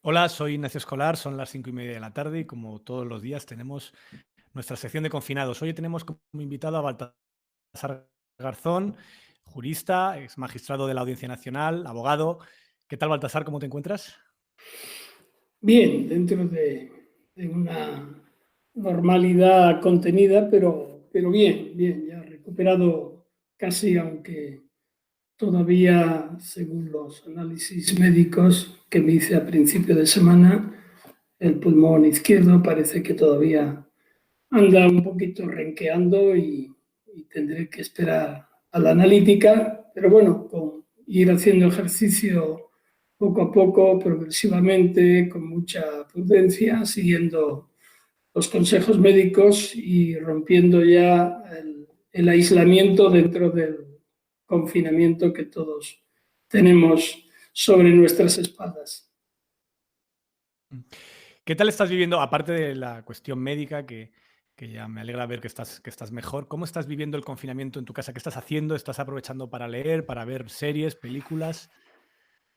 Hola, soy Ignacio Escolar, son las 5:30 de la tarde y como todos los días tenemos nuestra sección de confinados. Hoy tenemos como invitado a Baltasar Garzón, jurista, ex magistrado de la Audiencia Nacional, abogado. ¿Qué tal, Baltasar? ¿Cómo te encuentras? Bien, dentro de una normalidad contenida, pero bien, bien, ya recuperado casi, aunque todavía, según los análisis médicos que me hice a principio de semana, el pulmón izquierdo parece que todavía anda un poquito renqueando y tendré que esperar a la analítica, pero bueno, con ir haciendo ejercicio poco a poco, progresivamente, con mucha prudencia, siguiendo los consejos médicos y rompiendo ya el aislamiento dentro del confinamiento que todos tenemos sobre nuestras espaldas. ¿Qué tal estás viviendo, aparte de la cuestión médica, que ya me alegra ver que estás mejor? ¿Cómo estás viviendo el confinamiento en tu casa? ¿Qué estás haciendo? ¿Estás aprovechando para leer, para ver series, películas?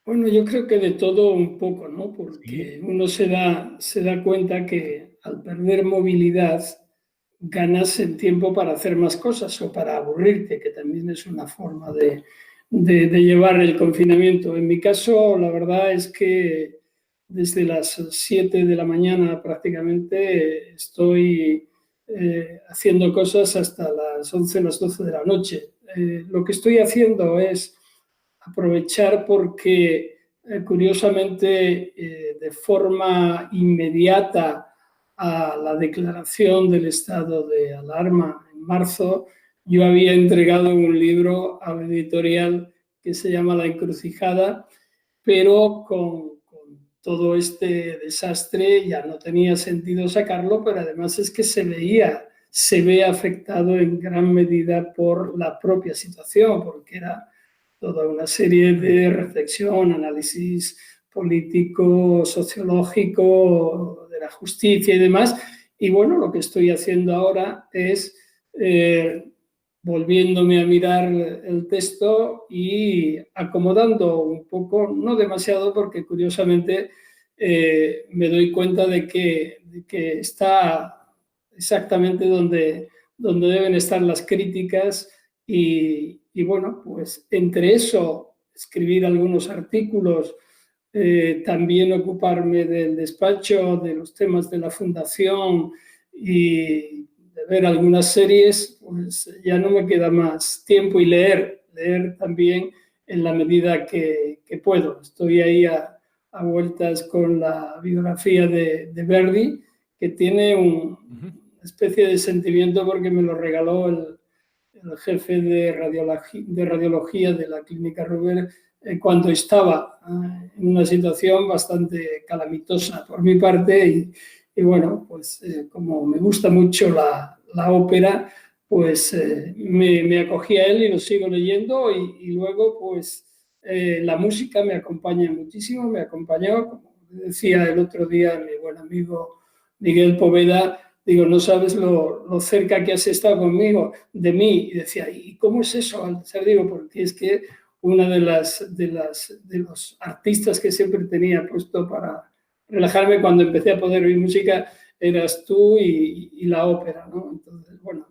Bueno, yo creo que de todo un poco, ¿no? Sí, Porque uno se da cuenta que al perder movilidad ganas en tiempo para hacer más cosas o para aburrirte, que también es una forma de llevar el confinamiento. En mi caso, la verdad es que desde las 7 de la mañana prácticamente estoy haciendo cosas hasta las 11, las 12 de la noche. Lo que estoy haciendo es aprovechar porque, curiosamente, de forma inmediata a la declaración del estado de alarma en marzo, yo había entregado un libro a la editorial que se llama La Encrucijada, pero con todo este desastre ya no tenía sentido sacarlo, pero además es que se ve afectado en gran medida por la propia situación, porque era toda una serie mm, de reflexión, análisis político, sociológico, de la justicia y demás. Y bueno, lo que estoy haciendo ahora es volviéndome a mirar el texto y acomodando un poco, no demasiado, porque curiosamente me doy cuenta de que está exactamente donde deben estar las críticas y bueno, pues entre eso, escribir algunos artículos, también ocuparme del despacho, de los temas de la fundación y de ver algunas series, pues ya no me queda más tiempo y leer también en la medida que puedo. Estoy ahí a vueltas con la biografía de Verdi, que tiene una ujú. especie de sentimiento porque me lo regaló el jefe de radiología de la clínica Ruber cuando estaba en una situación bastante calamitosa por mi parte y bueno, pues como me gusta mucho la ópera, pues me acogí a él y lo sigo leyendo y luego pues la música me acompaña muchísimo, me acompañó, como decía el otro día mi buen amigo Miguel Poveda, digo, no sabes lo cerca que has estado conmigo, de mí. Y decía, ¿y cómo es eso? Digo, porque es que una de los artistas que siempre tenía puesto para relajarme cuando empecé a poder oír música eras tú y la ópera, ¿no? Entonces, bueno,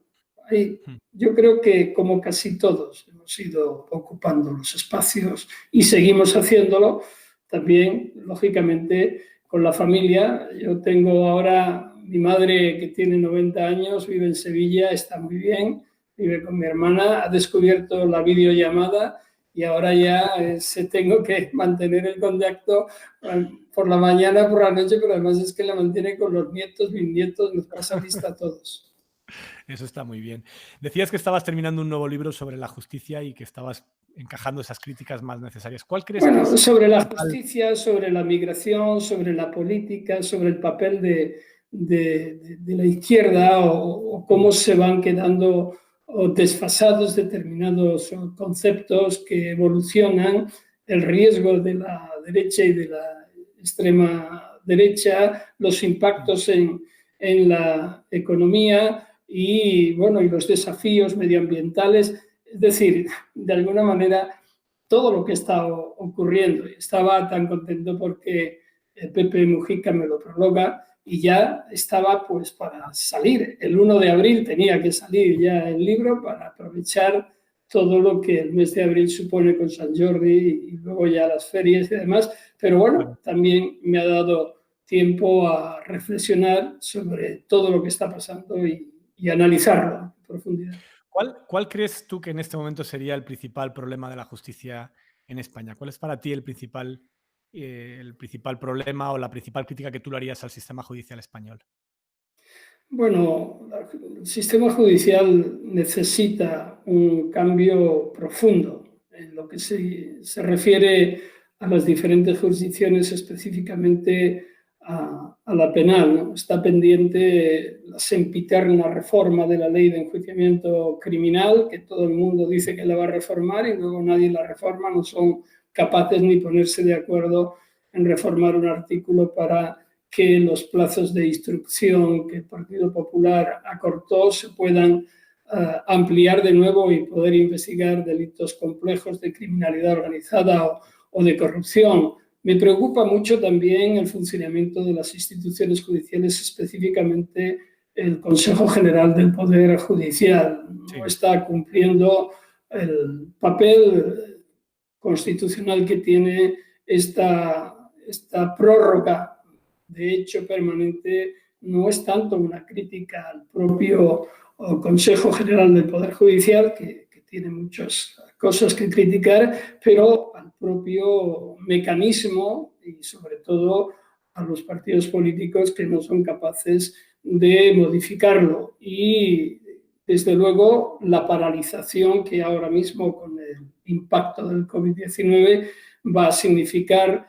ahí yo creo que como casi todos hemos ido ocupando los espacios y seguimos haciéndolo, también, lógicamente, con la familia. Yo tengo ahora mi madre que tiene 90 años, vive en Sevilla, está muy bien, vive con mi hermana, ha descubierto la videollamada y ahora ya se tengo que mantener el contacto por la mañana, por la noche, pero además es que la mantiene con los nietos, bisnietos, nos pasa lista a todos. Eso está muy bien. Decías que estabas terminando un nuevo libro sobre la justicia y que estabas encajando esas críticas más necesarias. ¿Cuál crees que Bueno, es sobre el la principal? justicia, sobre la migración, sobre la política, sobre el papel de la izquierda o cómo Mm, se van quedando o desfasados determinados conceptos que evolucionan, el riesgo de la derecha y de la extrema derecha, los mm, impactos en la economía y, bueno, y los desafíos medioambientales. Es decir, de alguna manera todo lo que está ocurriendo. Estaba tan contento porque Pepe Mujica me lo prorroga y ya estaba pues para salir. El 1 de abril tenía que salir ya el libro para aprovechar todo lo que el mes de abril supone con San Jordi y luego ya las ferias y demás. Pero bueno, también me ha dado tiempo a reflexionar sobre todo lo que está pasando y analizarlo en profundidad. ¿Cuál crees tú que en este momento sería el principal problema de la justicia en España? ¿Cuál es para ti el principal problema o la principal crítica que tú le harías al sistema judicial español? Bueno, el sistema judicial necesita un cambio profundo en lo que se refiere a las diferentes jurisdicciones, específicamente a la penal, ¿no? Está pendiente la sempiterna reforma de la ley de enjuiciamiento criminal, que todo el mundo dice que la va a reformar y luego nadie la reforma, no son capaces ni ponerse de acuerdo en reformar un artículo para que los plazos de instrucción que el Partido Popular acortó se puedan ampliar de nuevo y poder investigar delitos complejos de criminalidad organizada o de corrupción. Me preocupa mucho también el funcionamiento de las instituciones judiciales, específicamente el Consejo General del Poder Judicial. No está cumpliendo el papel constitucional que tiene esta prórroga de hecho permanente. No es tanto una crítica al propio Consejo General del Poder Judicial, que tiene muchas cosas que criticar, pero al propio mecanismo y sobre todo a los partidos políticos que no son capaces de modificarlo. Y desde luego la paralización que ahora mismo con el impacto del COVID-19 va a significar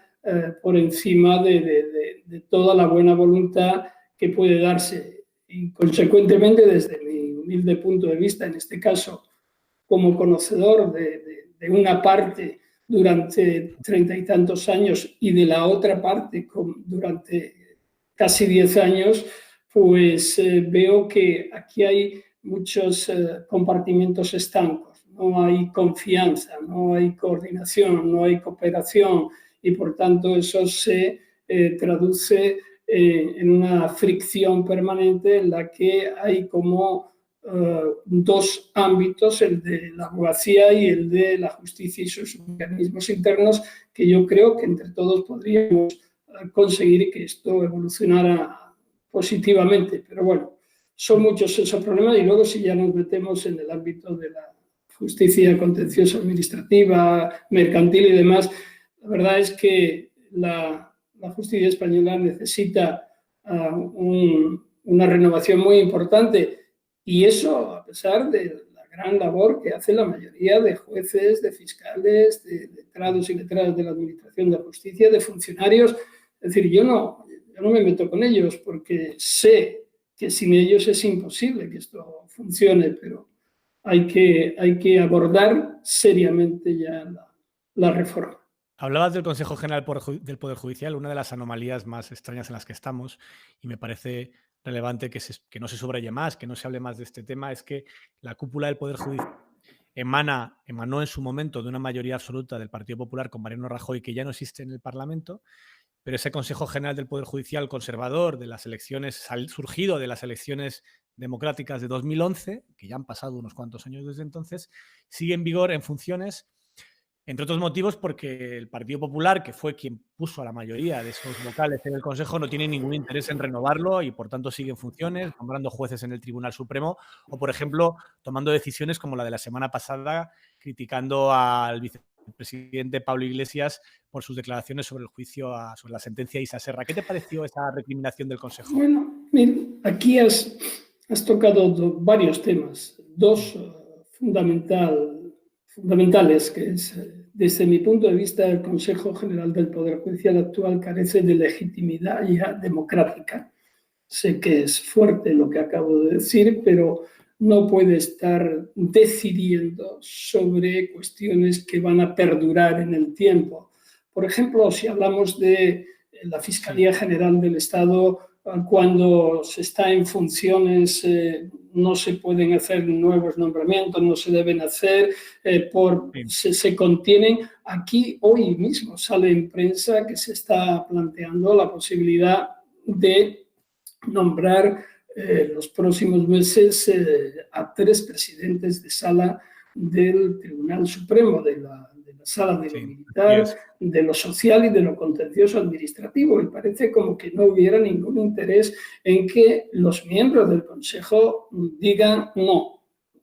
por encima de toda la buena voluntad que puede darse. Y consecuentemente, desde mi humilde punto de vista, en este caso, como conocedor de una parte durante 30 y tantos años y de la otra parte durante casi 10 años, pues veo que aquí hay muchos compartimentos estancos. No hay confianza, no hay coordinación, no hay cooperación, y por tanto eso se traduce en una fricción permanente en la que hay como dos ámbitos, el de la abogacía y el de la justicia y sus mecanismos internos, que yo creo que entre todos podríamos conseguir que esto evolucionara positivamente. Pero bueno, son muchos esos problemas y luego si ya nos metemos en el ámbito de la justicia contenciosa administrativa, mercantil y demás, la verdad es que la justicia española necesita una renovación muy importante y eso a pesar de la gran labor que hace la mayoría de jueces, de fiscales, de letrados y letradas de la Administración de Justicia, de funcionarios. Es decir, yo no me meto con ellos porque sé que sin ellos es imposible que esto funcione, pero hay que abordar seriamente ya la reforma. Hablabas del Consejo General del Poder Judicial, una de las anomalías más extrañas en las que estamos, y me parece relevante que no se subraye más, que no se hable más de este tema, es que la cúpula del Poder Judicial emanó en su momento de una mayoría absoluta del Partido Popular con Mariano Rajoy, que ya no existe en el Parlamento, pero ese Consejo General del Poder Judicial conservador de las elecciones, surgido de las elecciones democráticas de 2011, que ya han pasado unos cuantos años desde entonces, sigue en vigor en funciones, entre otros motivos porque el Partido Popular, que fue quien puso a la mayoría de esos vocales en el Consejo, no tiene ningún interés en renovarlo y por tanto sigue en funciones, nombrando jueces en el Tribunal Supremo o, por ejemplo, tomando decisiones como la de la semana pasada, criticando al vicepresidente Pablo Iglesias por sus declaraciones sobre el juicio, sobre la sentencia de Isa Serra. ¿Qué te pareció esa recriminación del Consejo? Bueno, mira, aquí has tocado varios temas, dos fundamentales, que es, desde mi punto de vista, el Consejo General del Poder Judicial actual carece de legitimidad ya democrática. Sé que es fuerte lo que acabo de decir, pero no puede estar decidiendo sobre cuestiones que van a perdurar en el tiempo. Por ejemplo, si hablamos de la Fiscalía General del Estado cuando se está en funciones no se pueden hacer nuevos nombramientos, no se deben hacer, se contienen. Aquí hoy mismo sale en prensa que se está planteando la posibilidad de nombrar los próximos meses a 3 presidentes de sala del Tribunal Supremo, de la sala de lo militar, de lo social y de lo contencioso administrativo. Y parece como que no hubiera ningún interés en que los miembros del Consejo digan no,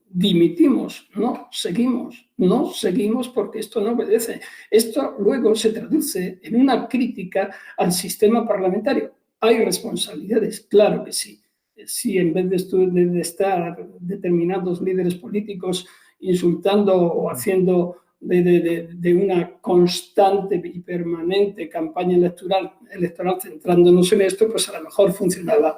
dimitimos, no seguimos porque esto no obedece. Esto luego se traduce en una crítica al sistema parlamentario. ¿Hay responsabilidades? Claro que sí. Si en vez de estar determinados líderes políticos insultando o haciendo de una constante y permanente campaña electoral centrándonos en esto, pues a lo mejor funcionaba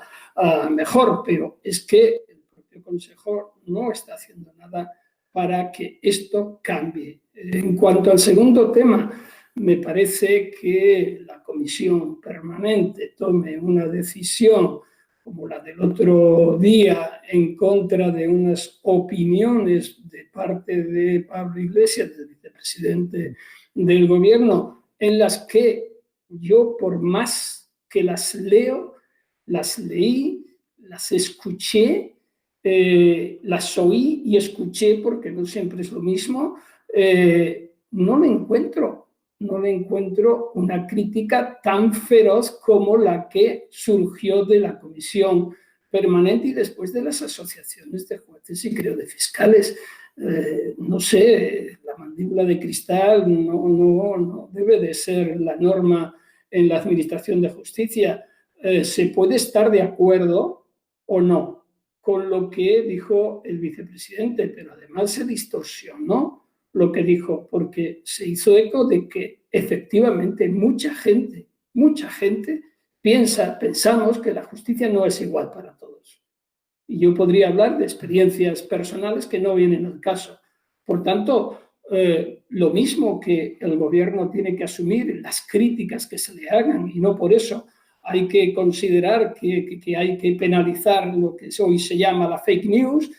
mejor, pero es que el propio Consejo no está haciendo nada para que esto cambie. En cuanto al segundo tema, me parece que la comisión permanente tome una decisión como la del otro día, en contra de unas opiniones de parte de Pablo Iglesias, del vicepresidente del gobierno, en las que yo, por más que las leo, las leí, las escuché, las oí y escuché, porque no siempre es lo mismo, no le encuentro una crítica tan feroz como la que surgió de la comisión permanente y después de las asociaciones de jueces y creo de fiscales. No sé, la mandíbula de cristal no debe de ser la norma en la administración de justicia. Se puede estar de acuerdo o no con lo que dijo el vicepresidente, pero además se distorsionó lo que dijo, porque se hizo eco de que efectivamente mucha gente pensamos que la justicia no es igual para todos. Y yo podría hablar de experiencias personales que no vienen al caso. Por tanto, lo mismo que el gobierno tiene que asumir las críticas que se le hagan y no por eso hay que considerar que hay que penalizar lo que hoy se llama la fake news,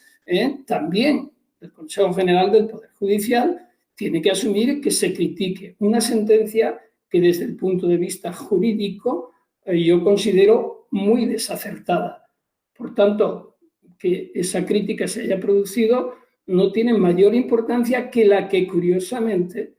también el Consejo General del Poder Judicial tiene que asumir que se critique una sentencia que desde el punto de vista jurídico yo considero muy desacertada. Por tanto, que esa crítica se haya producido no tiene mayor importancia que la que, curiosamente,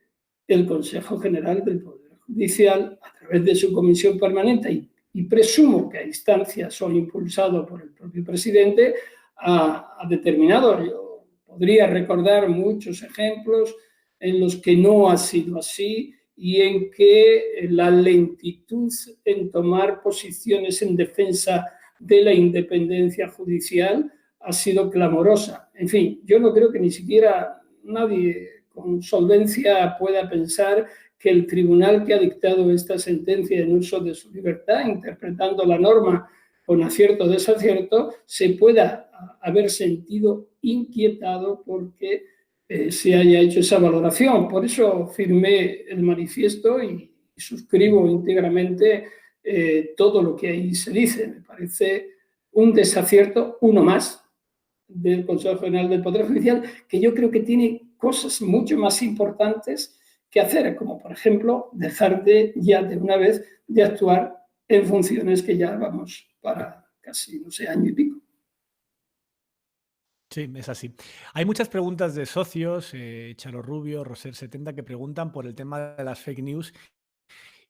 el Consejo General del Poder Judicial, a través de su comisión permanente, y presumo que a instancias o impulsado por el propio presidente, ha determinado. Yo podría recordar muchos ejemplos en los que no ha sido así y en que la lentitud en tomar posiciones en defensa de la independencia judicial ha sido clamorosa. En fin, yo no creo que ni siquiera nadie con solvencia pueda pensar que el tribunal que ha dictado esta sentencia en uso de su libertad, interpretando la norma con acierto o desacierto, se pueda haber sentido inquietado porque se haya hecho esa valoración. Por eso firmé el manifiesto y suscribo íntegramente todo lo que ahí se dice. Me parece un desacierto, uno más, del Consejo General del Poder Judicial, que yo creo que tiene cosas mucho más importantes que hacer, como por ejemplo dejar ya de una vez de actuar en funciones que ya vamos para casi, no sé, año y pico. Sí, es así. Hay muchas preguntas de socios, Charo Rubio, Roser70, que preguntan por el tema de las fake news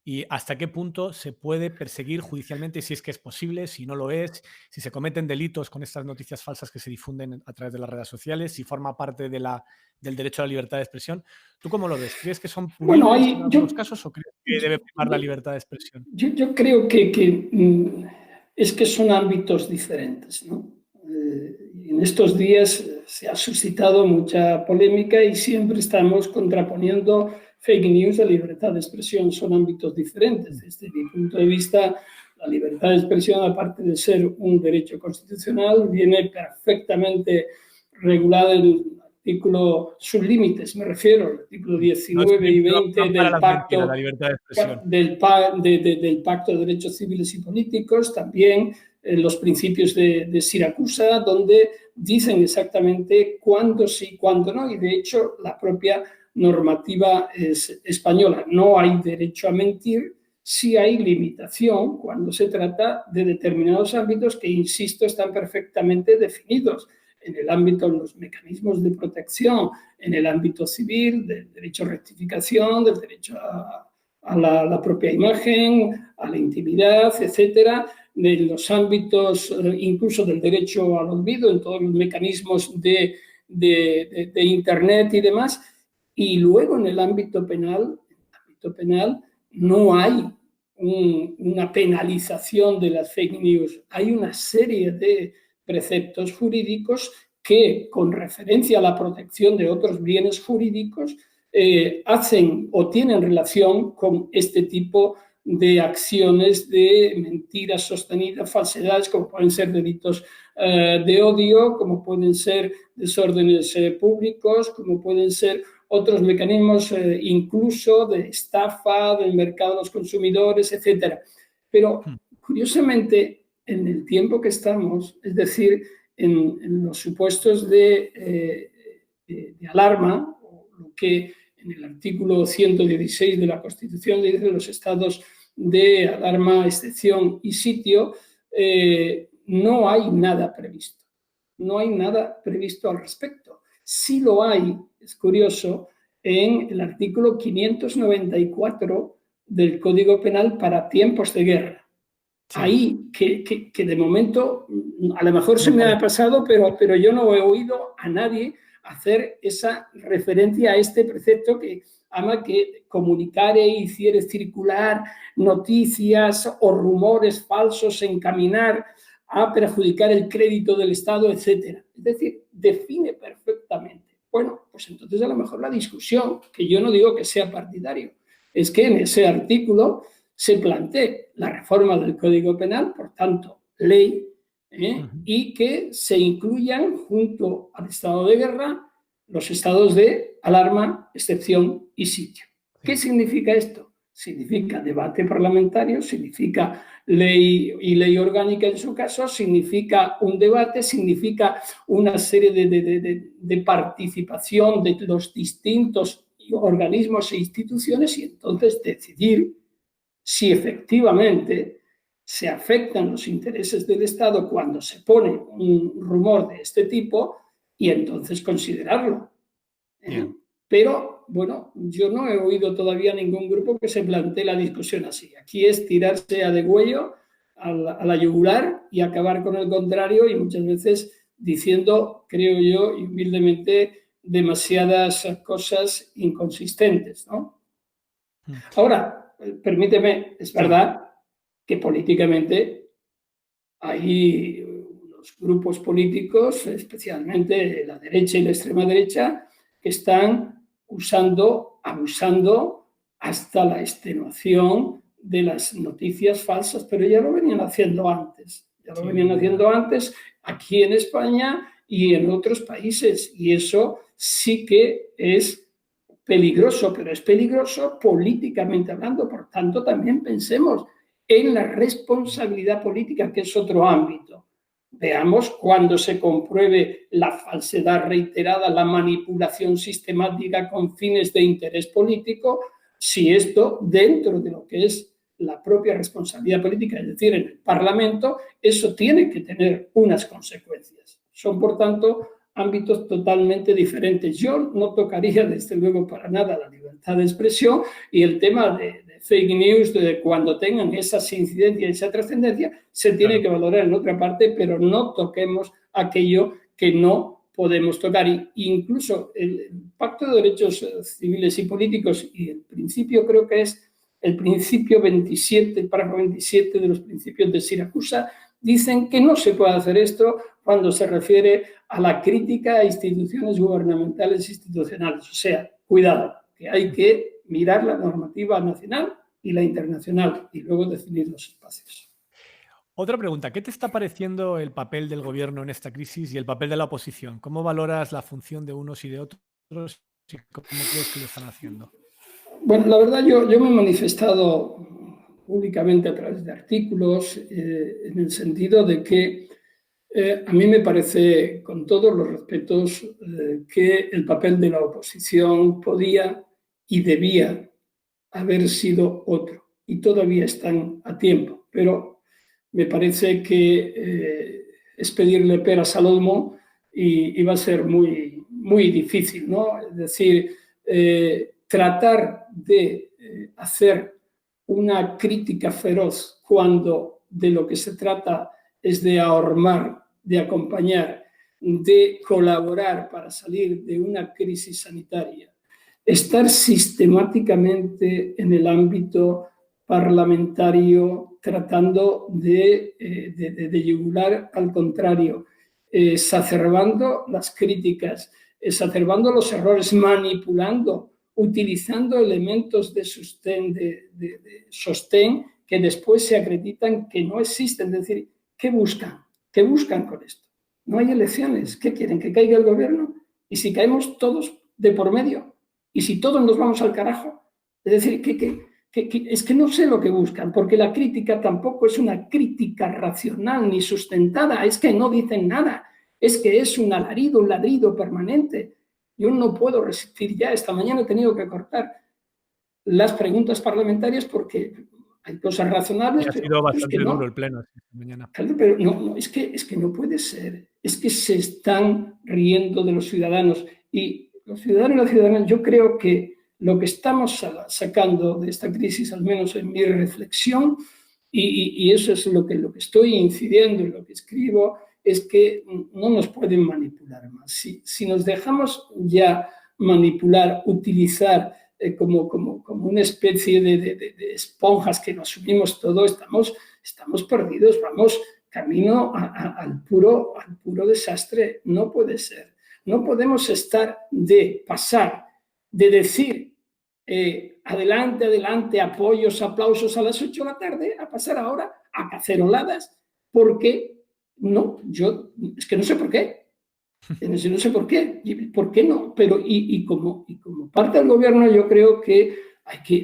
y hasta qué punto se puede perseguir judicialmente, si es que es posible, si no lo es, si se cometen delitos con estas noticias falsas que se difunden a través de las redes sociales, si forma parte del derecho a la libertad de expresión. ¿Tú cómo lo ves? ¿Crees que son punibles en algunos casos o crees que debe primar la libertad de expresión? Yo creo que es que son ámbitos diferentes, ¿no? En estos días se ha suscitado mucha polémica y siempre estamos contraponiendo fake news a libertad de expresión. Son ámbitos diferentes. Desde mi punto de vista, la libertad de expresión, aparte de ser un derecho constitucional, viene perfectamente regulada en el artículo, sus límites, me refiero, el artículo 19 y 20 del Pacto, la libertad de expresión. del Pacto de Derechos Civiles y Políticos, también los principios de Siracusa, donde dicen exactamente cuándo sí, cuándo no, y de hecho la propia normativa es española. No hay derecho a mentir, sí hay limitación cuando se trata de determinados ámbitos que, insisto, están perfectamente definidos. En el ámbito de los mecanismos de protección, en el ámbito civil, del derecho a rectificación, del derecho a la propia imagen, a la intimidad, etcétera, de los ámbitos incluso del derecho al olvido, en todos los mecanismos de Internet y demás. Y luego en el ámbito penal no hay una penalización de las fake news, hay una serie de preceptos jurídicos que, con referencia a la protección de otros bienes jurídicos, hacen o tienen relación con este tipo de acciones de mentiras sostenidas, falsedades, como pueden ser delitos de odio, como pueden ser desórdenes públicos, como pueden ser otros mecanismos incluso de estafa del mercado de los consumidores, etc. Pero, curiosamente, en el tiempo que estamos, es decir, en los supuestos de alarma, lo que en el artículo 116 de la Constitución dice los estados de alarma, excepción y sitio, no hay nada previsto. No hay nada previsto al respecto. Sí lo hay, es curioso, en el artículo 594 del Código Penal para tiempos de guerra. Sí. Ahí, que de momento, a lo mejor se me ha pasado, pero yo no he oído a nadie hacer esa referencia a este precepto que ama que comunicare e hiciere circular noticias o rumores falsos, encaminar a perjudicar el crédito del Estado, etc. Es decir, define perfectamente. Bueno, pues entonces a lo mejor la discusión, que yo no digo que sea partidario, es que en ese artículo se plantee la reforma del Código Penal, por tanto, ley, y que se incluyan junto al estado de guerra los estados de alarma, excepción y sitio. ¿Qué significa esto? Significa debate parlamentario, significa ley y ley orgánica en su caso, significa un debate, significa una serie de participación de los distintos organismos e instituciones y entonces decidir si efectivamente se afectan los intereses del Estado cuando se pone un rumor de este tipo y entonces considerarlo. Pero, bueno, yo no he oído todavía ningún grupo que se plantee la discusión así. Aquí es tirarse a degüello, a la yugular y acabar con el contrario y muchas veces diciendo, creo yo, humildemente, demasiadas cosas inconsistentes, ¿no? Ahora, permíteme, es verdad que políticamente hay unos grupos políticos, especialmente la derecha y la extrema derecha, que están abusando hasta la extenuación de las noticias falsas, pero ya lo venían haciendo antes. Ya lo venían haciendo antes aquí en España y en otros países. Y eso sí que es peligroso, pero es peligroso políticamente hablando. Por tanto, también pensemos en la responsabilidad política, que es otro ámbito. Veamos cuando se compruebe la falsedad reiterada, la manipulación sistemática con fines de interés político, si esto, dentro de lo que es la propia responsabilidad política, es decir, en el Parlamento, eso tiene que tener unas consecuencias. Son, por tanto, ámbitos totalmente diferentes. Yo no tocaría, desde luego, para nada la libertad de expresión y el tema de fake news, de cuando tengan esas incidencias y esa trascendencia, se tiene que valorar en otra parte, pero no toquemos aquello que no podemos tocar. Y incluso el Pacto de Derechos Civiles y Políticos y el principio, creo que es el principio 27, el párrafo 27 de los principios de Siracusa, dicen que no se puede hacer esto cuando se refiere a la crítica a instituciones gubernamentales e institucionales. O sea, cuidado, que hay que mirar la normativa nacional y la internacional y luego definir los espacios. Otra pregunta, ¿qué te está pareciendo el papel del gobierno en esta crisis y el papel de la oposición? ¿Cómo valoras la función de unos y de otros y cómo crees que lo están haciendo? Bueno, la verdad yo me he manifestado públicamente a través de artículos en el sentido de que a mí me parece, con todos los respetos, que el papel de la oposición podía y debía haber sido otro. Y todavía están a tiempo. Pero me parece que es pedirle peras al olmo y va a ser muy, muy difícil, ¿no? Es decir, tratar de hacer una crítica feroz cuando de lo que se trata es de ahormar, de acompañar, de colaborar para salir de una crisis sanitaria, estar sistemáticamente en el ámbito parlamentario tratando de yugular al contrario, exacerbando las críticas, exacerbando los errores, manipulando, utilizando elementos de sostén que después se acreditan que no existen. Es decir, ¿qué buscan? ¿Qué buscan con esto? No hay elecciones. ¿Qué quieren? ¿Que caiga el gobierno? Y si caemos todos de por medio, y si todos nos vamos al carajo, es decir, es que no sé lo que buscan, porque la crítica tampoco es una crítica racional ni sustentada, es que no dicen nada, es que es un alarido, un ladrido permanente. Yo no puedo resistir ya, esta mañana he tenido que cortar las preguntas parlamentarias porque hay cosas razonables, Y ha pero sido es que bastante duro el no. pleno esta mañana. Pero no, es que no puede ser, es que se están riendo de los ciudadanos y los ciudadanos y las ciudadanas, yo creo que lo que estamos sacando de esta crisis, al menos en mi reflexión, y eso es lo que estoy incidiendo en lo que escribo, es que no nos pueden manipular más. Si nos dejamos ya manipular, utilizar como una especie de esponjas que nos subimos todo, estamos perdidos, vamos camino al puro desastre. No puede ser. No podemos estar de pasar, de decir adelante, adelante, apoyos, aplausos a las 8 de la tarde, a pasar ahora a caceroladas, porque no, yo es que no sé por qué. No sé por qué no, pero como parte del gobierno yo creo que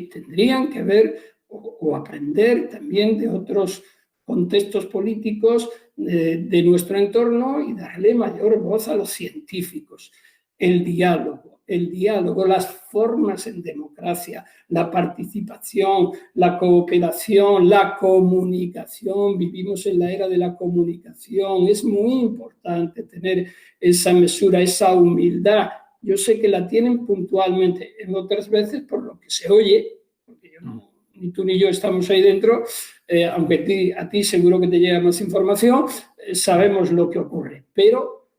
tendrían que ver o aprender también de otros contextos políticos de nuestro entorno y darle mayor voz a los científicos. El diálogo, las formas en democracia, la participación, la cooperación, la comunicación. Vivimos en la era de la comunicación. Es muy importante tener esa mesura, esa humildad. Yo sé que la tienen puntualmente, en otras veces por lo que se oye, porque yo no, ni tú ni yo estamos ahí dentro, aunque a ti seguro que te llega más información, sabemos lo que ocurre. Pero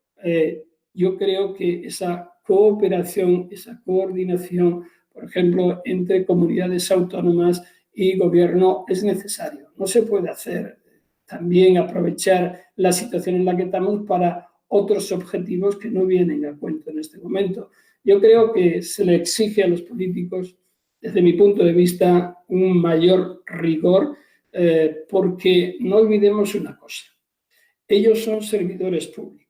yo creo que esa cooperación, esa coordinación, por ejemplo, entre comunidades autónomas y gobierno es necesario. No se puede hacer también aprovechar la situación en la que estamos para otros objetivos que no vienen a cuento en este momento. Yo creo que se le exige a los políticos, desde mi punto de vista, un mayor rigor, porque no olvidemos una cosa. Ellos son servidores públicos.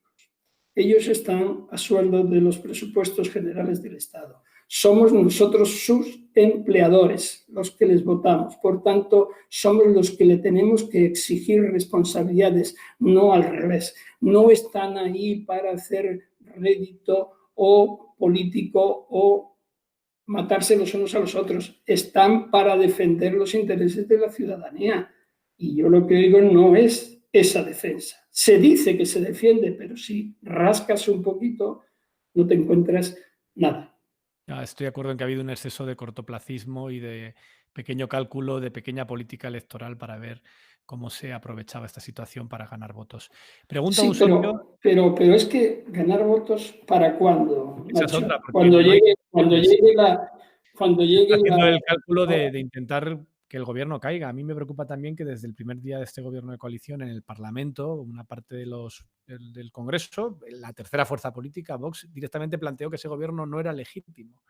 Ellos están a sueldo de los presupuestos generales del Estado. Somos nosotros sus empleadores, los que les votamos. Por tanto, somos los que le tenemos que exigir responsabilidades, no al revés. No están ahí para hacer rédito o político o matarse los unos a los otros. Están para defender los intereses de la ciudadanía. Y yo lo que digo no es esa defensa. Se dice que se defiende, pero si rascas un poquito, no te encuentras nada. Estoy de acuerdo en que ha habido un exceso de cortoplacismo y de pequeño cálculo, de pequeña política electoral para ver cómo se aprovechaba esta situación para ganar votos. Pregunta a un Sí, socio. pero es que ganar votos, ¿para cuándo, Esa es otra, Nacho? porque no hay elecciones. Cuando Se está llegue haciendo la. el cálculo de intentar que el gobierno caiga. A mí me preocupa también que desde el primer día de este gobierno de coalición en el Parlamento, una parte del Congreso, la tercera fuerza política, Vox, directamente planteó que ese gobierno no era legítimo.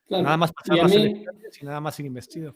Nada Claro, más y pasar a las mí, elecciones y nada más ser investido.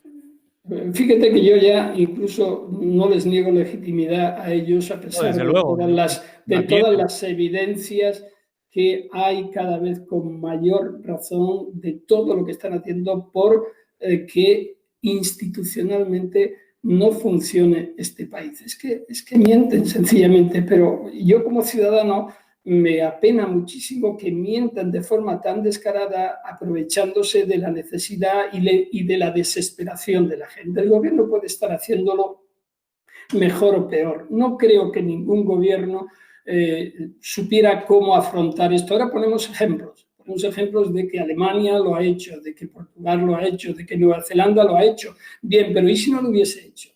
Fíjate que yo ya incluso no les niego legitimidad a ellos a No, pesar desde luego, de la todas tienen. las evidencias que hay cada vez con mayor razón de todo lo que están haciendo por que institucionalmente no funcione este país. Es que mienten sencillamente, pero yo como ciudadano me apena muchísimo que mientan de forma tan descarada, aprovechándose de la necesidad y de la desesperación de la gente. El gobierno puede estar haciéndolo mejor o peor. No creo que ningún gobierno supiera cómo afrontar esto. Ahora ponemos ejemplos. Ponemos ejemplos de que Alemania lo ha hecho, de que Portugal lo ha hecho, de que Nueva Zelanda lo ha hecho. Bien, pero ¿y si no lo hubiese hecho?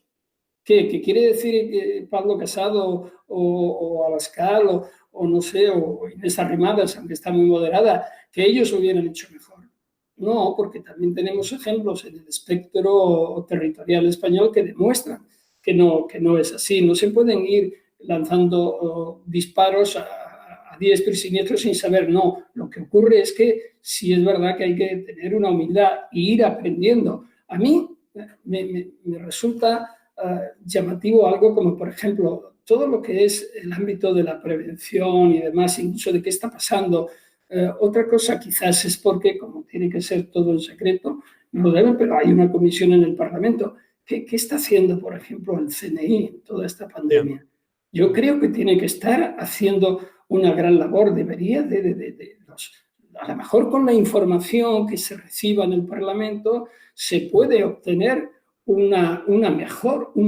¿Qué? ¿Qué quiere decir que Pablo Casado o Abascal o no sé, o Inés Arrimadas, aunque está muy moderada, que ellos lo hubieran hecho mejor? No, porque también tenemos ejemplos en el espectro territorial español que demuestran que no es así. No se pueden ir lanzando disparos a diestro y siniestro sin saber. No, lo que ocurre es que sí es verdad que hay que tener una humildad e ir aprendiendo. A mí me resulta llamativo algo como, por ejemplo, todo lo que es el ámbito de la prevención y demás, incluso de qué está pasando. Otra cosa quizás es porque, como tiene que ser todo en secreto, no lo deben, pero hay una comisión en el Parlamento. ¿Qué está haciendo, por ejemplo, el CNI en toda esta Ya. pandemia? Yo creo que tiene que estar haciendo una gran labor. Debería a lo mejor con la información que se reciba en el Parlamento se puede obtener un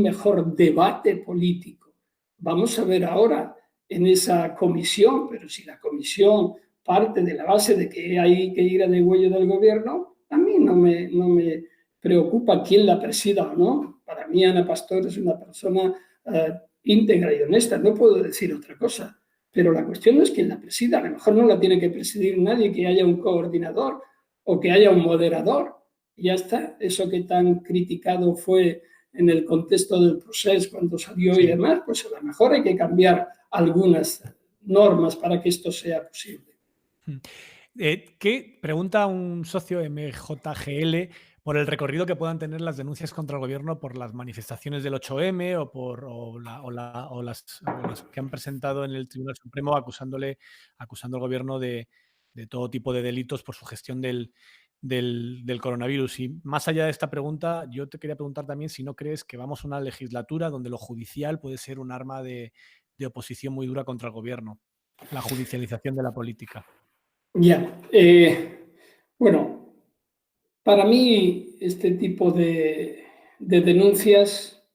mejor debate político. Vamos a ver ahora en esa comisión, pero si la comisión parte de la base de que hay que ir a degüello del gobierno, a mí no me preocupa quién la presida o no. Para mí Ana Pastor es una persona íntegra y honesta, no puedo decir otra cosa. Pero la cuestión no es quién la presida, a lo mejor no la tiene que presidir nadie, que haya un coordinador o que haya un moderador. Y ya está, eso que tan criticado fue en el contexto del proceso cuando salió y Sí. demás, pues a lo mejor hay que cambiar algunas normas para que esto sea posible. ¿Qué pregunta un socio MJGL por el recorrido que puedan tener las denuncias contra el gobierno por las manifestaciones del 8M o las que han presentado en el Tribunal Supremo acusando al gobierno de todo tipo de delitos por su gestión del coronavirus? Y más allá de esta pregunta, yo te quería preguntar también si no crees que vamos a una legislatura donde lo judicial puede ser un arma de oposición muy dura contra el gobierno, la judicialización de la política. Ya, bueno, para mí este tipo de denuncias,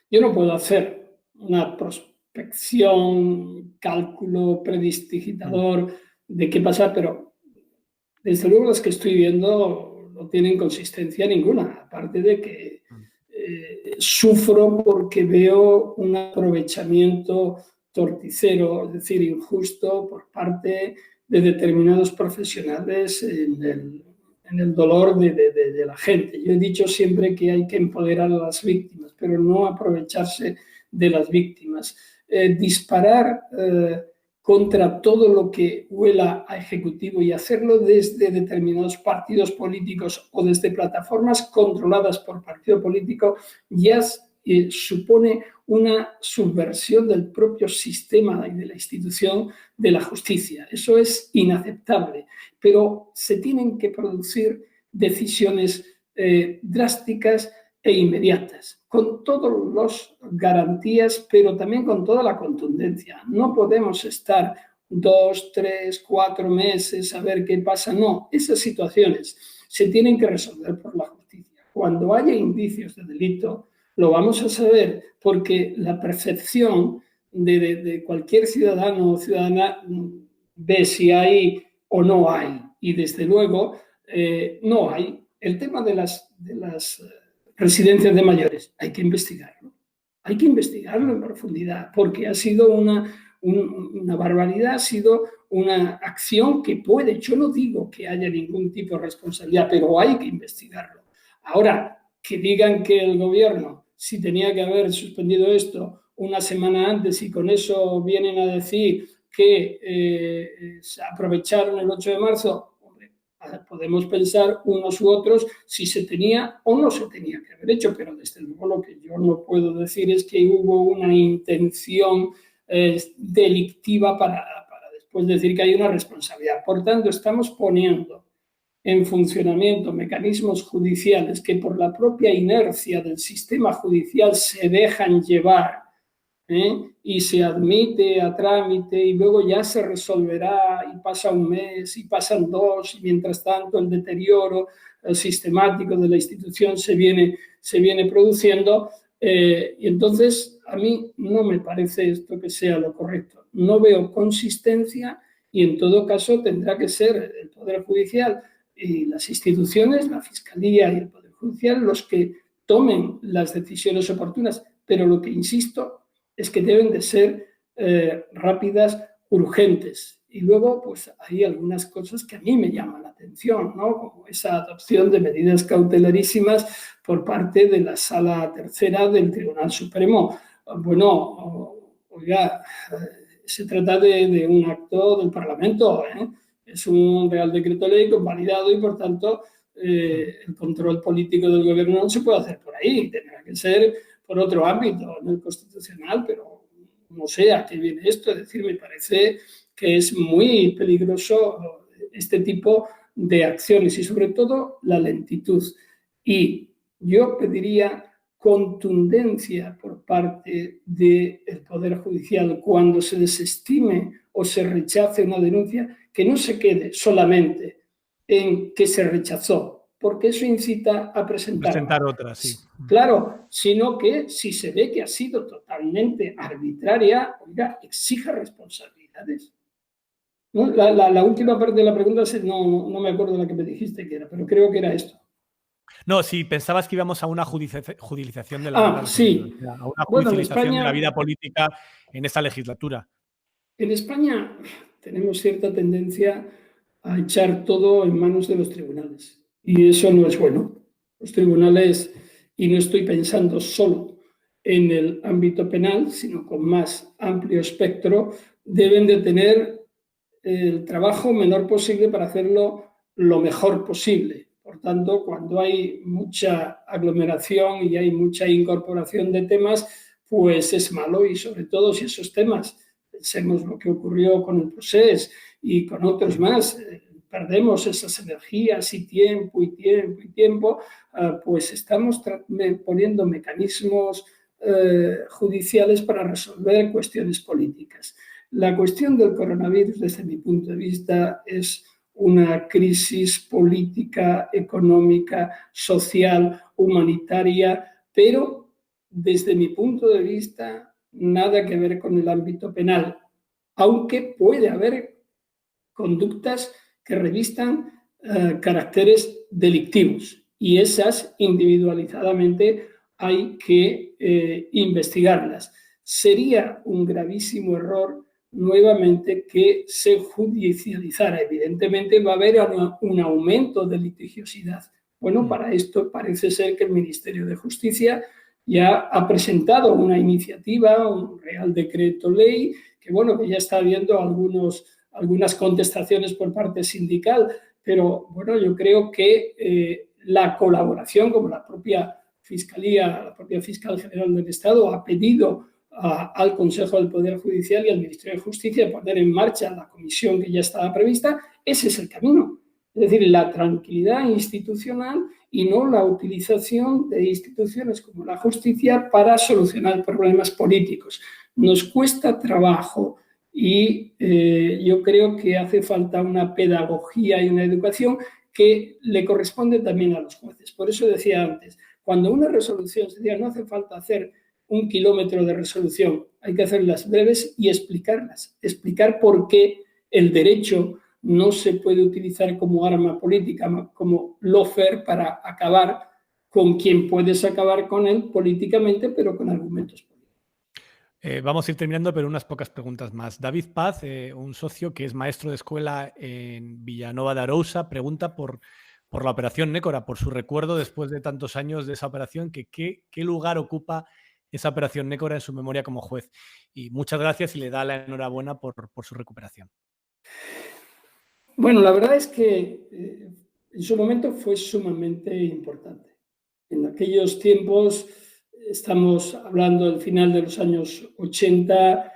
yo no puedo hacer una prospección, cálculo Mm, predistigitador de qué pasa, pero desde luego las que estoy viendo no tienen consistencia ninguna, aparte de que mm. sufro porque veo un aprovechamiento torticero, es decir, injusto por parte de determinados profesionales en el dolor de la gente. Yo he dicho siempre que hay que empoderar a las víctimas, pero no aprovecharse de las víctimas. Disparar contra todo lo que huela a ejecutivo y hacerlo desde determinados partidos políticos o desde plataformas controladas por partido político ya supone una subversión del propio sistema y de la institución de la justicia. Eso es inaceptable, pero se tienen que producir decisiones drásticas e inmediatas, con todas las garantías, pero también con toda la contundencia. No podemos estar 2, 3, 4 meses a ver qué pasa. No, esas situaciones se tienen que resolver por la justicia. Cuando haya indicios de delito, lo vamos a saber porque la percepción de cualquier ciudadano o ciudadana ve si hay o no hay. Y desde luego no hay. El tema de las residencias de mayores, hay que investigarlo en profundidad, porque ha sido una barbaridad, ha sido una acción que puede, yo no digo que haya ningún tipo de responsabilidad, pero hay que investigarlo. Ahora, que digan que el gobierno, si tenía que haber suspendido esto una semana antes y con eso vienen a decir que se aprovecharon el 8 de marzo, podemos pensar unos u otros si se tenía o no se tenía que haber hecho, pero desde luego lo que yo no puedo decir es que hubo una intención delictiva para después decir que hay una responsabilidad. Por tanto, estamos poniendo en funcionamiento mecanismos judiciales que por la propia inercia del sistema judicial se dejan llevar, y se admite a trámite y luego ya se resolverá y pasa un mes y pasan dos y mientras tanto el deterioro sistemático de la institución se viene produciendo, y entonces a mí no me parece esto que sea lo correcto. No veo consistencia y en todo caso tendrá que ser el Poder Judicial y las instituciones, la Fiscalía y el Poder Judicial, los que tomen las decisiones oportunas, pero lo que insisto es que deben de ser rápidas, urgentes. Y luego, pues hay algunas cosas que a mí me llaman la atención, ¿no? Como esa adopción de medidas cautelarísimas por parte de la Sala Tercera del Tribunal Supremo. Bueno, oiga, se trata de un acto del Parlamento, es un Real Decreto Ley convalidado y, por tanto, el control político del gobierno no se puede hacer por ahí, tendrá que ser por otro ámbito, en el constitucional, pero no sé a qué viene esto. Es decir, me parece que es muy peligroso este tipo de acciones y sobre todo la lentitud. Y yo pediría contundencia por parte del Poder Judicial cuando se desestime o se rechace una denuncia, que no se quede solamente en que se rechazó, porque eso incita a presentar otra, sí. Claro, sino que si se ve que ha sido totalmente arbitraria, oiga, exija responsabilidades. ¿No? La última parte de la pregunta no me acuerdo la que me dijiste que era, pero creo que era esto. No, si pensabas que íbamos a una judicialización de la vida, Sí. a una Bueno, judicialización de la vida política en esta legislatura. En España tenemos cierta tendencia a echar todo en manos de los tribunales y eso no es bueno. Los tribunales, y no estoy pensando solo en el ámbito penal, sino con más amplio espectro, deben de tener el trabajo menor posible para hacerlo lo mejor posible. Por tanto, cuando hay mucha aglomeración y hay mucha incorporación de temas, pues es malo y sobre todo si esos temas, pensemos lo que ocurrió con el proceso y con otros más, perdemos esas energías y tiempo y tiempo y tiempo, pues estamos poniendo mecanismos judiciales para resolver cuestiones políticas. La cuestión del coronavirus, desde mi punto de vista, es una crisis política, económica, social, humanitaria, pero desde mi punto de vista, nada que ver con el ámbito penal, aunque puede haber conductas que revistan caracteres delictivos y esas individualizadamente hay que investigarlas. Sería un gravísimo error nuevamente que se judicializara. Evidentemente va a haber un aumento de litigiosidad. Bueno, para esto parece ser que el Ministerio de Justicia ya ha presentado una iniciativa, un Real Decreto Ley, que bueno, que ya está habiendo algunas contestaciones por parte sindical, pero bueno, yo creo que la colaboración, como la propia Fiscalía, la propia Fiscal General del Estado ha pedido al Consejo del Poder Judicial y al Ministerio de Justicia poner en marcha la comisión que ya estaba prevista, ese es el camino. Es decir, la tranquilidad institucional y no la utilización de instituciones como la justicia para solucionar problemas políticos. Nos cuesta trabajo y yo creo que hace falta una pedagogía y una educación que le corresponde también a los jueces. Por eso decía antes, cuando una resolución se diga no hace falta hacer 1 kilómetro de resolución, hay que hacerlas breves y explicarlas, explicar por qué el derecho no se puede utilizar como arma política, como lawfare para acabar con quien puedes acabar con él políticamente, pero con argumentos políticos. Vamos a ir terminando, pero unas pocas preguntas más. David Paz, un socio que es maestro de escuela en Villanova de Arousa, pregunta por la operación Nécora, por su recuerdo después de tantos años de esa operación, qué lugar ocupa esa operación Nécora en su memoria como juez. Y muchas gracias y le da la enhorabuena por su recuperación. Bueno, la verdad es que en su momento fue sumamente importante. En aquellos tiempos, estamos hablando del final de los años 80,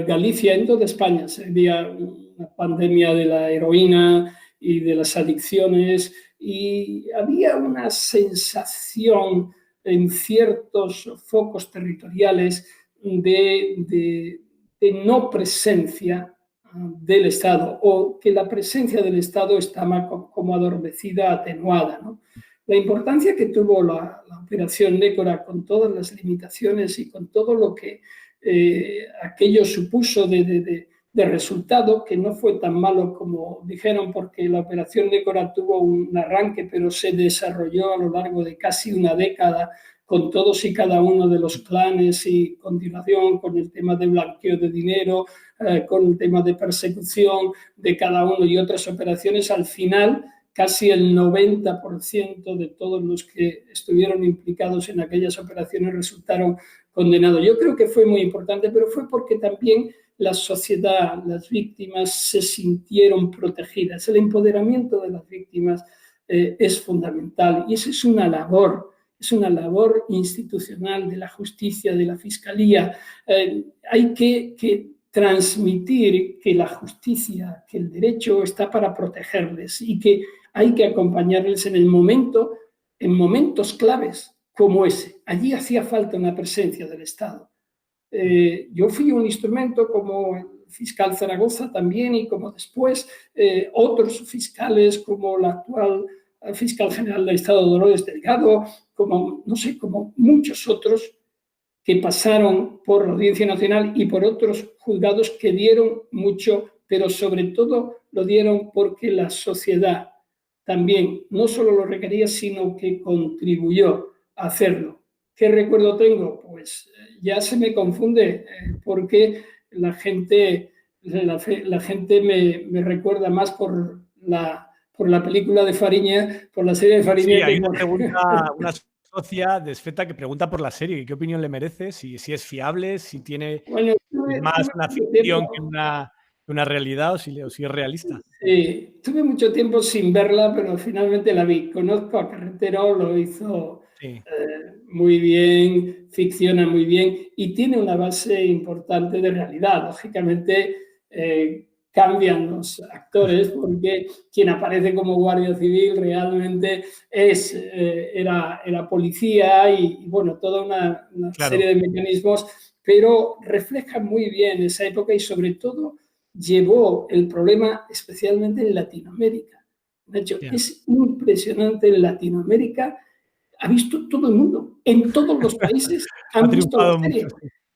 Galicia, en toda España, se vivía una pandemia de la heroína y de las adicciones, y había una sensación en ciertos focos territoriales de no presencia del Estado, o que la presencia del Estado estaba como adormecida, atenuada, ¿no? La importancia que tuvo la operación Nécora, con todas las limitaciones y con todo lo que aquello supuso de resultado, que no fue tan malo como dijeron, porque la operación Nécora tuvo un arranque, pero se desarrolló a lo largo de casi una década, con todos y cada uno de los clanes, y continuación con el tema de blanqueo de dinero, con el tema de persecución de cada uno y otras operaciones. Al final, casi el 90% de todos los que estuvieron implicados en aquellas operaciones resultaron condenados. Yo creo que fue muy importante, pero fue porque también la sociedad, las víctimas se sintieron protegidas. El empoderamiento de las víctimas es fundamental, y esa es una labor institucional de la justicia, de la fiscalía. Hay que transmitir que la justicia, que el derecho está para protegerles, y que hay que acompañarles en momentos claves como ese. Allí hacía falta una presencia del Estado. Yo fui un instrumento, como el fiscal Zaragoza también, y como después otros fiscales, como la actual fiscal general del Estado, Dolores Delgado, como, no sé, como muchos otros que pasaron por la Audiencia Nacional y por otros juzgados, que dieron mucho, pero sobre todo lo dieron porque la sociedad también no solo lo requería, sino que contribuyó a hacerlo. ¿Qué recuerdo tengo? Pues ya se me confunde, porque la gente me recuerda más por la película de Fariña, por la serie de Fariña. Sí, hay una pregunta, una socia desfeta que pregunta por la serie, ¿qué opinión le merece? Si es fiable, si tiene más una ficción que una realidad, o si es realista. Sí, tuve mucho tiempo sin verla, pero finalmente la vi. Conozco a Carretero, lo hizo muy bien, ficciona muy bien, y tiene una base importante de realidad. Lógicamente cambian los actores, porque quien aparece como guardia civil realmente era policía, y bueno, toda una serie de mecanismos, pero refleja muy bien esa época, y sobre todo llevó el problema especialmente en Latinoamérica. De hecho, es impresionante. En Latinoamérica ha visto todo el mundo, en todos los países han visto la serie.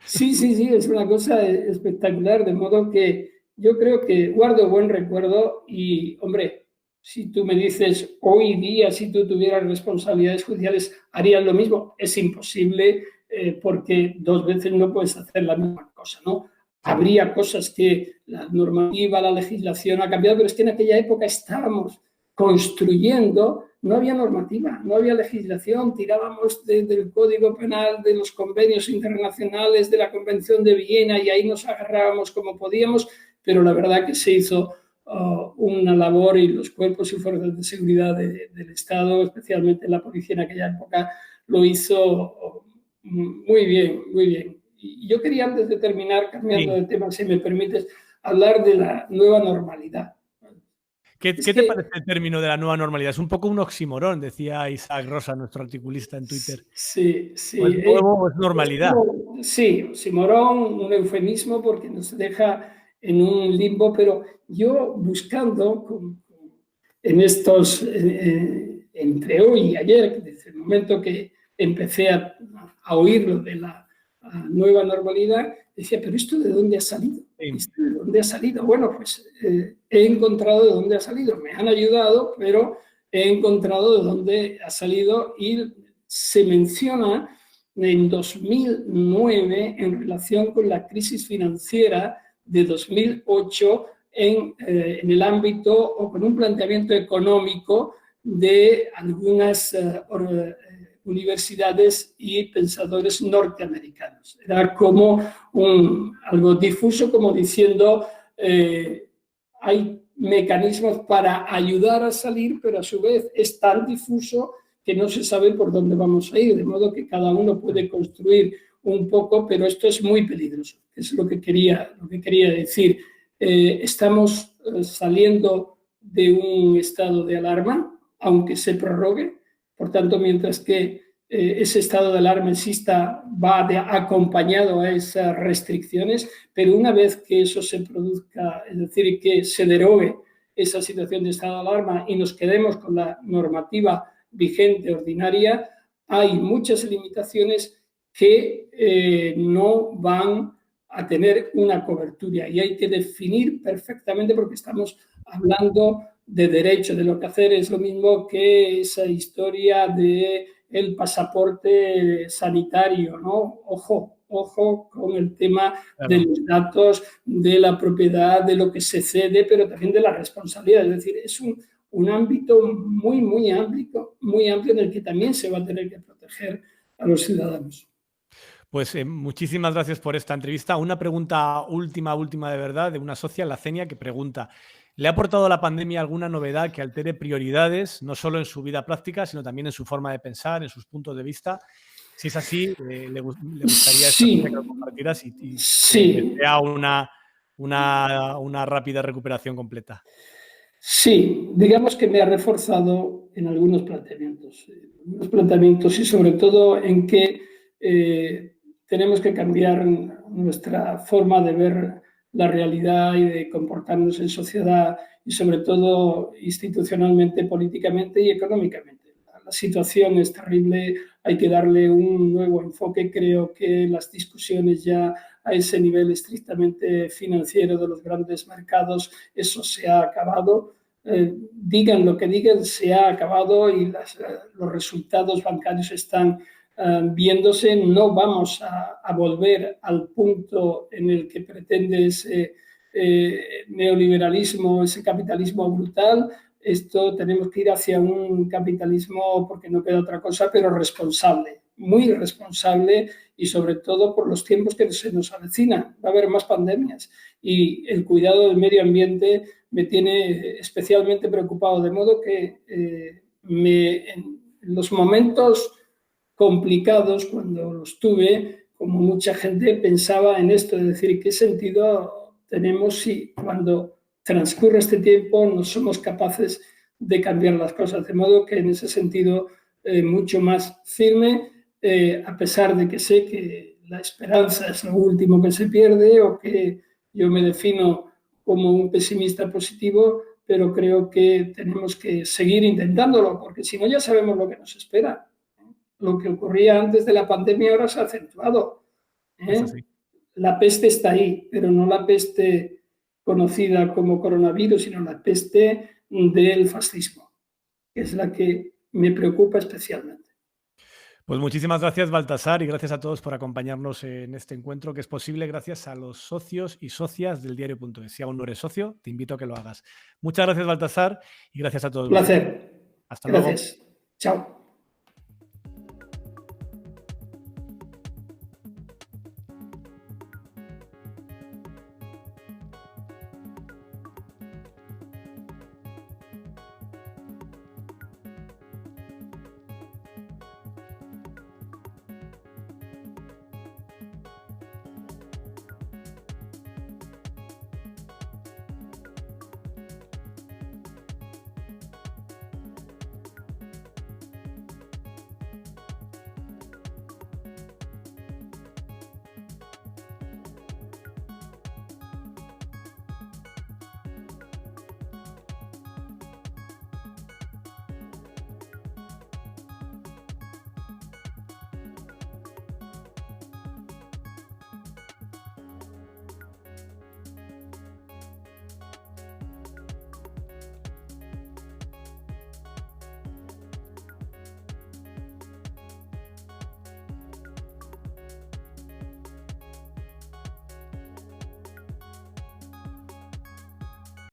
Sí, es una cosa espectacular, de modo que yo creo que guardo buen recuerdo. Y, hombre, si tú me dices hoy día, si tú tuvieras responsabilidades judiciales, ¿harías lo mismo? Es imposible, porque dos veces no puedes hacer la misma cosa, ¿no? Habría cosas que la normativa, la legislación ha cambiado, pero es que en aquella época estábamos construyendo, no había normativa, no había legislación, tirábamos del Código Penal, de los convenios internacionales, de la Convención de Viena, y ahí nos agarrábamos como podíamos, pero la verdad que se hizo una labor, y los cuerpos y fuerzas de seguridad del Estado, especialmente la policía en aquella época, lo hizo muy bien, muy bien. Y yo quería, antes de terminar, cambiando de tema, si me permites, hablar de la nueva normalidad. ¿Qué te parece el término de la nueva normalidad? Es un poco un oxímoron, decía Isaac Rosa, nuestro articulista en Twitter. Sí. ¿Es nuevo o es normalidad? Sí, oxímoron, un eufemismo, porque nos deja en un limbo, pero yo, buscando en estos, entre hoy y ayer, desde el momento que empecé a oírlo de la nueva normalidad, decía, ¿pero esto de dónde ha salido? ¿Esto de dónde ha salido? Bueno, pues he encontrado de dónde ha salido. Me han ayudado, pero he encontrado de dónde ha salido, y se menciona en 2009 en relación con la crisis financiera de 2008 en el ámbito, o con un planteamiento económico de algunas universidades y pensadores norteamericanos. Era como algo difuso, como diciendo, hay mecanismos para ayudar a salir, pero a su vez es tan difuso que no se sabe por dónde vamos a ir, de modo que cada uno puede construir un poco, pero esto es muy peligroso, es lo que quería decir. Estamos saliendo de un estado de alarma, aunque se prorrogue, por tanto, mientras que ese estado de alarma exista, va acompañado a esas restricciones, pero una vez que eso se produzca, es decir, que se derogue esa situación de estado de alarma y nos quedemos con la normativa vigente ordinaria, hay muchas limitaciones que no van a tener una cobertura y hay que definir perfectamente, porque estamos hablando de derecho, de lo que hacer es lo mismo que esa historia de el pasaporte sanitario, ¿no? Ojo con el tema de los datos, de la propiedad, de lo que se cede, pero también de la responsabilidad. Es decir, es un ámbito muy amplio en el que también se va a tener que proteger a los ciudadanos. Pues muchísimas gracias por esta entrevista. Una pregunta última de verdad, de una socia, la Cenia, que pregunta: ¿le ha aportado la pandemia alguna novedad que altere prioridades, no solo en su vida práctica, sino también en su forma de pensar, en sus puntos de vista? Si es así, le gustaría que lo compartieras y desea una rápida recuperación completa. Sí, digamos que me ha reforzado en algunos planteamientos y sobre todo en que tenemos que cambiar nuestra forma de ver la realidad y de comportarnos en sociedad y sobre todo institucionalmente, políticamente y económicamente. La situación es terrible, hay que darle un nuevo enfoque. Creo que las discusiones ya a ese nivel estrictamente financiero de los grandes mercados, eso se ha acabado. Digan lo que digan, se ha acabado y los resultados bancarios están viéndose. No vamos a volver al punto en el que pretende ese neoliberalismo, ese capitalismo brutal. Esto tenemos que ir hacia un capitalismo, porque no queda otra cosa, pero responsable, muy responsable, y sobre todo por los tiempos que se nos avecinan. Va a haber más pandemias y el cuidado del medio ambiente me tiene especialmente preocupado, de modo que en los momentos complicados, cuando los tuve, como mucha gente pensaba en esto, es decir, ¿qué sentido tenemos si cuando transcurre este tiempo no somos capaces de cambiar las cosas? De modo que en ese sentido mucho más firme, a pesar de que sé que la esperanza es lo último que se pierde, o que yo me defino como un pesimista positivo, pero creo que tenemos que seguir intentándolo, porque si no ya sabemos lo que nos espera. Lo que ocurría antes de la pandemia ahora se ha acentuado. La peste está ahí, pero no la peste conocida como coronavirus, sino la peste del fascismo, que es la que me preocupa especialmente. Pues muchísimas gracias, Baltasar, y gracias a todos por acompañarnos en este encuentro, que es posible gracias a los socios y socias del diario.es. Si aún no eres socio, te invito a que lo hagas. Muchas gracias, Baltasar, y gracias a todos. Un placer. Hasta luego. Gracias. Chao.